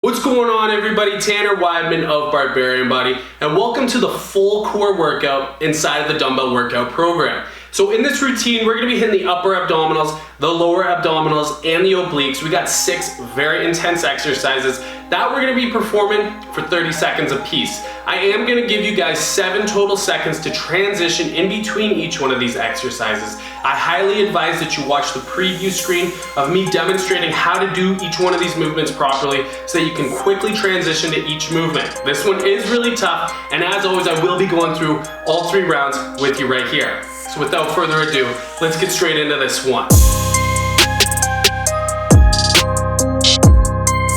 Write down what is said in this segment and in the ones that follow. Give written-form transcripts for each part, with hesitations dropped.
What's going on, everybody? Tanner Weidman of BarbarianBody, and welcome to the full core workout inside of the dumbbell workout program. So in this routine, we're going to be hitting the upper abdominals, the lower abdominals, and the obliques. We got 6 very intense exercises that we're going to be performing for 30 seconds apiece. I am going to give you guys 7 total seconds to transition in between each one of these exercises. I highly advise that you watch the preview screen of me demonstrating how to do each one of these movements properly so that you can quickly transition to each movement. This one is really tough, and as always, I will be going through all 3 rounds with you right here. So without further ado, let's get straight into this one.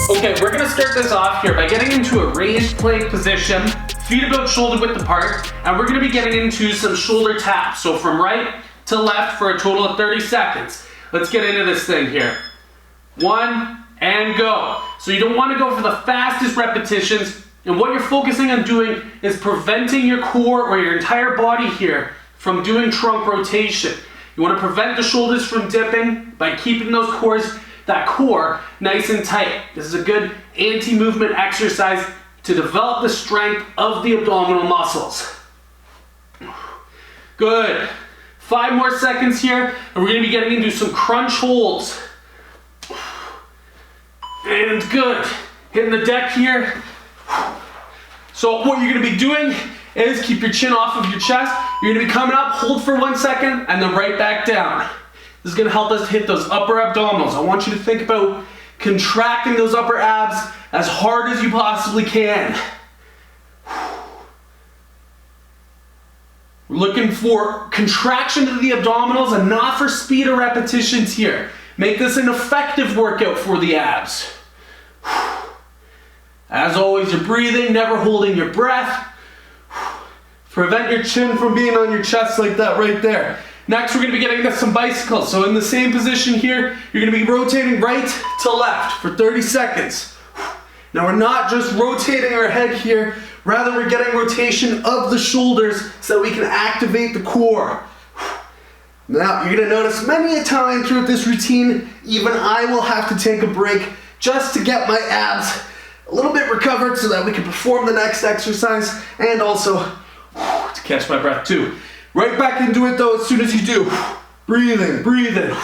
Okay, we're gonna start this off here by getting into a raised plank position, feet about shoulder width apart, and we're gonna be getting into some shoulder taps. So from right to left for a total of 30 seconds. Let's get into this thing here. 1, and go. So you don't wanna go for the fastest repetitions, and what you're focusing on doing is preventing your core or your entire body here from doing trunk rotation. You want to prevent the shoulders from dipping by keeping that core nice and tight. This is a good anti-movement exercise to develop the strength of the abdominal muscles. Good. 5 more seconds here, and we're going to be getting into some crunch holds. And good. Hitting the deck here. So what you're going to be doing is keep your chin off of your chest. You're gonna be coming up, hold for 1 second, and then right back down. This is gonna help us hit those upper abdominals. I want you to think about contracting those upper abs as hard as you possibly can. We're looking for contraction to the abdominals and not for speed or repetitions here. Make this an effective workout for the abs. As always, you're breathing, never holding your breath. Prevent your chin from being on your chest like that right there. Next, we're going to be getting into some bicycles. So in the same position here, you're going to be rotating right to left for 30 seconds. Now we're not just rotating our head here, rather we're getting rotation of the shoulders so that we can activate the core. Now you're going to notice many a time throughout this routine, even I will have to take a break just to get my abs a little bit recovered so that we can perform the next exercise and also to catch my breath too. Right back into it though as soon as you do. Breathing, breathing.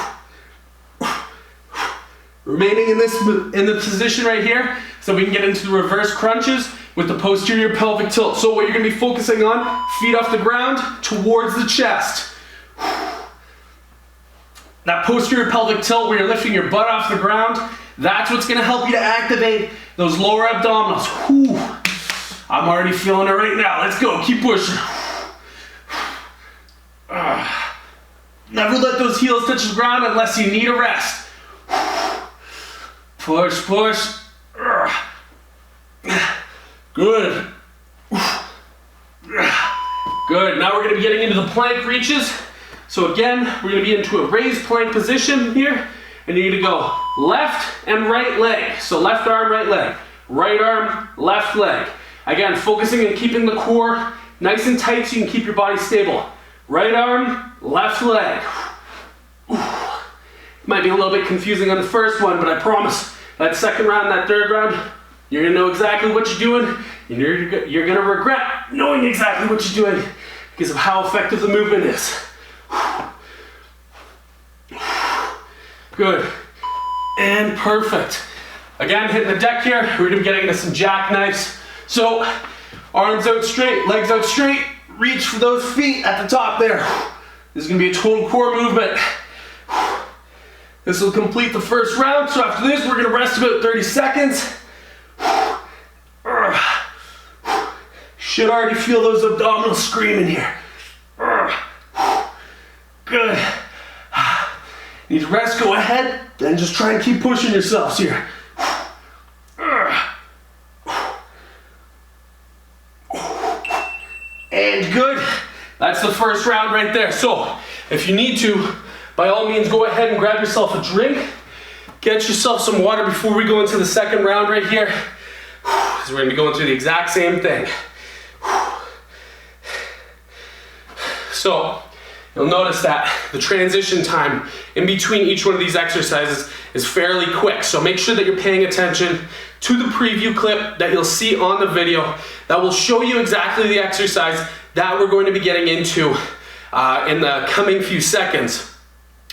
Remaining in the position right here so we can get into the reverse crunches with the posterior pelvic tilt. So what you're going to be focusing on, feet off the ground towards the chest. That posterior pelvic tilt where you're lifting your butt off the ground, that's what's going to help you to activate those lower abdominals. Whew. I'm already feeling it right now. Let's go, keep pushing. Never let those heels touch the ground unless you need a rest. Push, push. Good. Good, now we're gonna be getting into the plank reaches. So again, we're gonna be into a raised plank position here, and you're gonna go left and right leg. So left arm, right leg. Right arm, left leg. Again, focusing on keeping the core nice and tight so you can keep your body stable. Right arm, left leg. Might be a little bit confusing on the first one, but I promise that second round, that third round, you're gonna know exactly what you're doing, and you're gonna regret knowing exactly what you're doing because of how effective the movement is. Good, and perfect. Again, hitting the deck here, we're gonna be getting into some jackknives. So, arms out straight, legs out straight, reach for those feet at the top there. This is gonna be a total core movement. This will complete the first round, so after this, we're gonna rest about 30 seconds. Should already feel those abdominals screaming here. Good. Need to rest, go ahead, then just try and keep pushing yourselves here. And good. That's the first round right there. So if you need to, by all means, go ahead and grab yourself a drink. Get yourself some water before we go into the second round right here. So we're gonna be going through the exact same thing. So you'll notice that the transition time in between each one of these exercises is fairly quick. So make sure that you're paying attention to the preview clip that you'll see on the video that will show you exactly the exercise that we're going to be getting into in the coming few seconds,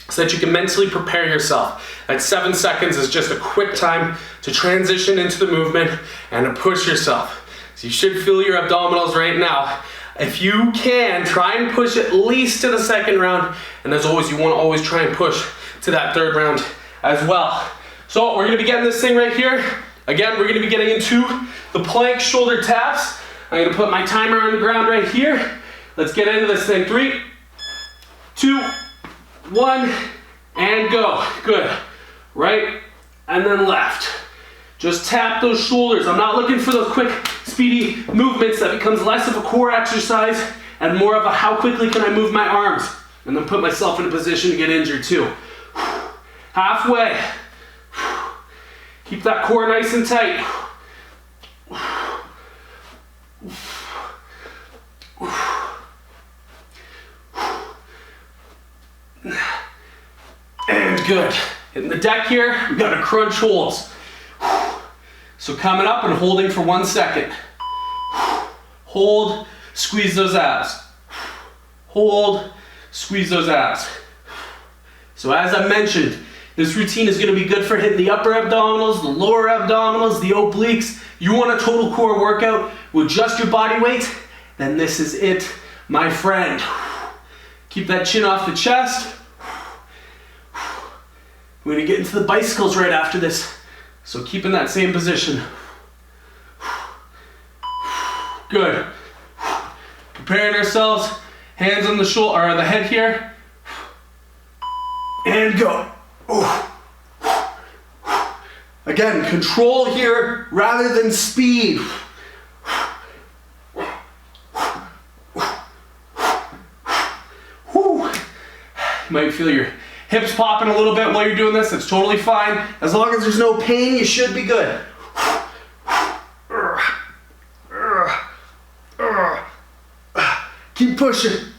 so that you can mentally prepare yourself. That 7 seconds is just a quick time to transition into the movement and to push yourself. So you should feel your abdominals right now. If you can, try and push at least to the second round, and as always, you want to always try and push to that third round as well. So we're going to be getting this thing right here. Again, we're going to be getting into the plank shoulder taps. I'm going to put my timer on the ground right here. Let's get into this thing. 3, 2, 1, and go. Good. Right, and then left. Just tap those shoulders. I'm not looking for those quick, speedy movements that becomes less of a core exercise and more of a how quickly can I move my arms, and then put myself in a position to get injured too. Halfway. Keep that core nice and tight. And good. Hitting the deck here, we got to crunch holds. So coming up and holding for 1 second. Hold, squeeze those abs. Hold, squeeze those abs. So as I mentioned, this routine is going to be good for hitting the upper abdominals, the lower abdominals, the obliques. You want a total core workout with just your body weight? Then this is it, my friend. Keep that chin off the chest. We're going to get into the bicycles right after this. So keep in that same position. Good. Preparing ourselves, hands on the shoulder or the head here. And go. Again, control here rather than speed. You might feel your hips popping a little bit while you're doing this. It's totally fine. As long as there's no pain, you should be good. Keep pushing.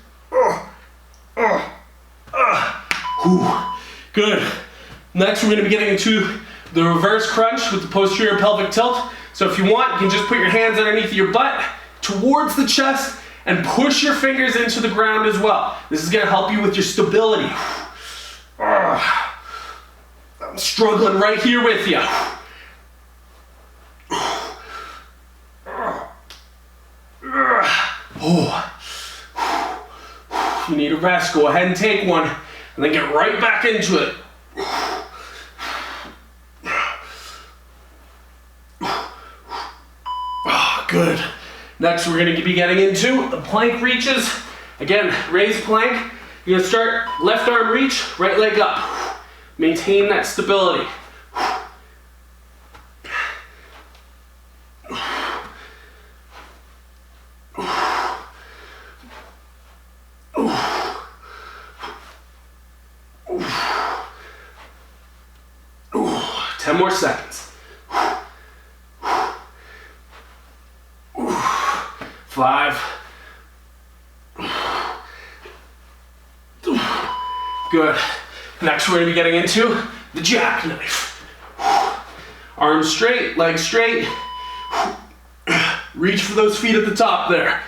Good. Next, we're going to be getting into the reverse crunch with the posterior pelvic tilt. So if you want, you can just put your hands underneath your butt towards the chest and push your fingers into the ground as well. This is going to help you with your stability. I'm struggling right here with you. If you need a rest, go ahead and take one and then get right back into it. Good. Next, we're going to be getting into the plank reaches. Again, raised plank. You're going to start left arm reach, right leg up. Maintain that stability. Ten more seconds. 5. Good. Next, we're going to be getting into the jackknife. Arms straight, legs straight. Reach for those feet at the top there.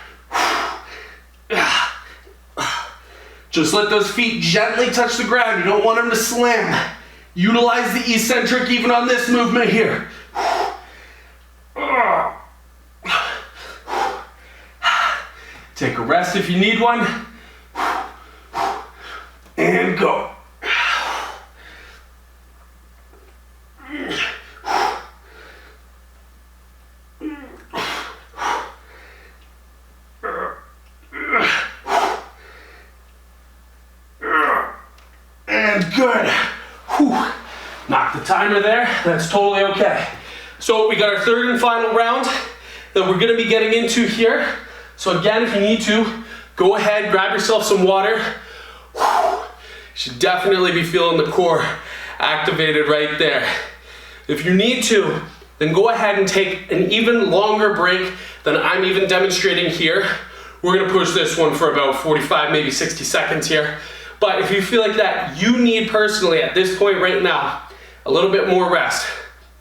Just let those feet gently touch the ground. You don't want them to slam. Utilize the eccentric even on this movement here. Take a rest if you need one. And go. And good. Whew. Knock the timer there. That's totally okay. So we got our third and final round that we're going to be getting into here. So again, if you need to, go ahead, grab yourself some water. You should definitely be feeling the core activated right there. If you need to, then go ahead and take an even longer break than I'm even demonstrating here. We're gonna push this one for about 45, maybe 60 seconds here. But if you feel like that, you need personally at this point right now, a little bit more rest.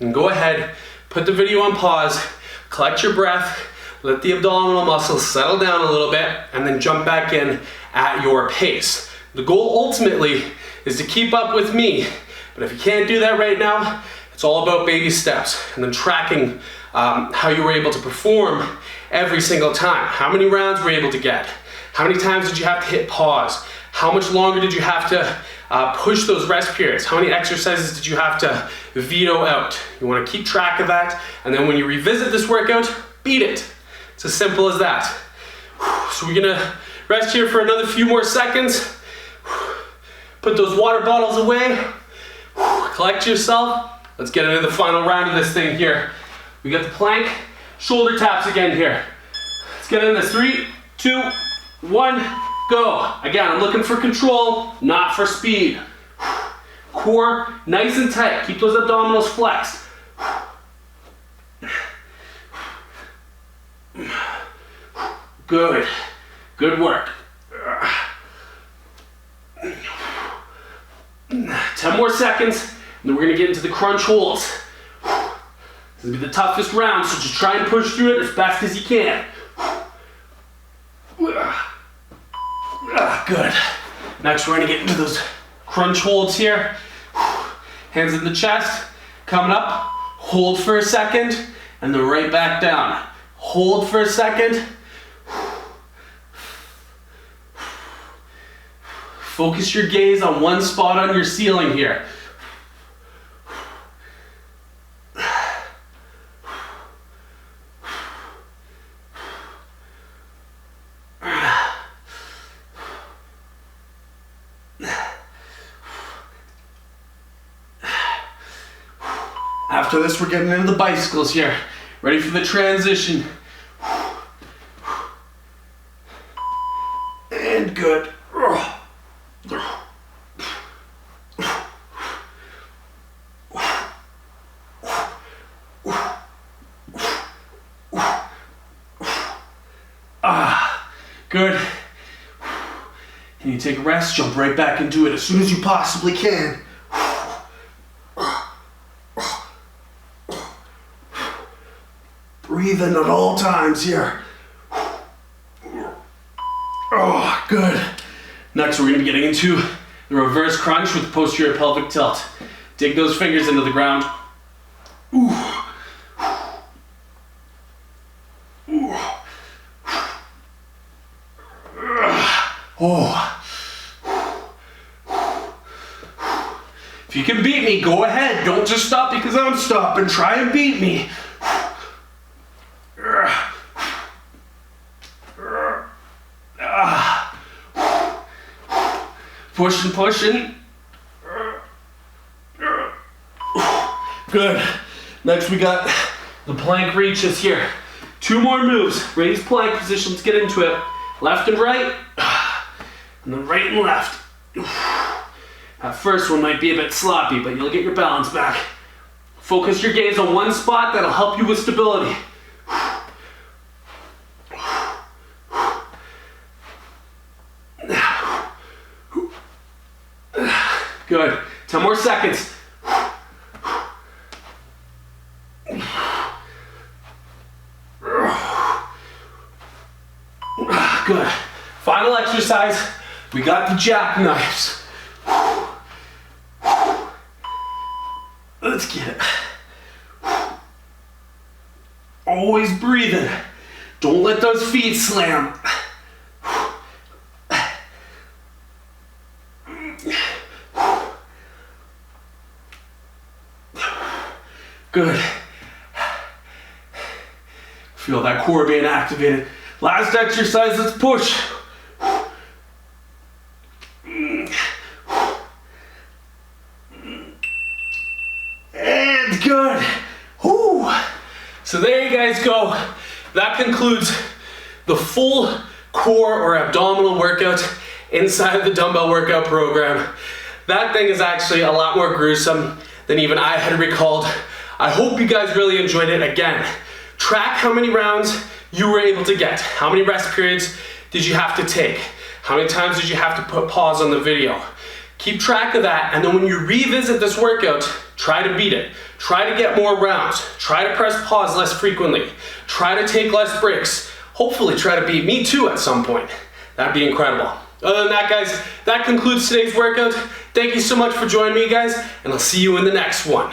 And go ahead, put the video on pause, collect your breath, let the abdominal muscles settle down a little bit, and then jump back in at your pace. The goal ultimately is to keep up with me, but if you can't do that right now, it's all about baby steps and then tracking how you were able to perform every single time. How many rounds were you able to get? How many times did you have to hit pause? How much longer did you have to push those rest periods? How many exercises did you have to veto out? You want to keep track of that, and then when you revisit this workout, beat it. It's as simple as that. So we're gonna rest here for another few more seconds. Put those water bottles away. Collect yourself. Let's get into the final round of this thing here. We got the plank, shoulder taps again here. Let's get into 3, 2, 1, go. Again, I'm looking for control, not for speed. Core nice and tight. Keep those abdominals flexed. Good. Good work. 10 more seconds, and then we're gonna get into the crunch holds. This is gonna be the toughest round, so just try and push through it as best as you can. Good. Next, we're gonna get into those crunch holds here. Hands in the chest, coming up, hold for a second, and then right back down. Hold for a second. Focus your gaze on one spot on your ceiling here. After this, we're getting into the bicycles here. Ready for the transition. And good. Good. Can you take a rest? Jump right back into it as soon as you possibly can. Breathe in at all times here. Oh, good. Next, we're going to be getting into the reverse crunch with posterior pelvic tilt. Dig those fingers into the ground. Ooh. Ooh. Oh. If you can beat me, go ahead. Don't just stop because I'm stopping. Try and beat me. Pushing, pushing. Good. Next we got the plank reaches here. 2 more moves. Raise plank position. Let's get into it. Left and right. And then right and left. That first one might be a bit sloppy, but you'll get your balance back. Focus your gaze on one spot. That'll help you with stability. Good. 10 more seconds. Good. Final exercise. We got the jackknives. Let's get it. Always breathing. Don't let those feet slam. Good. Feel that core being activated. Last exercise, let's push. And good. Whew. So there you guys go. That concludes the full core or abdominal workout inside the dumbbell workout program. That thing is actually a lot more gruesome than even I had recalled. I hope you guys really enjoyed it. Again, track how many rounds you were able to get. How many rest periods did you have to take? How many times did you have to put pause on the video? Keep track of that, and then when you revisit this workout, try to beat it. Try to get more rounds. Try to press pause less frequently. Try to take less breaks. Hopefully try to beat me too at some point. That'd be incredible. Other than that, guys, that concludes today's workout. Thank you so much for joining me, guys, and I'll see you in the next one.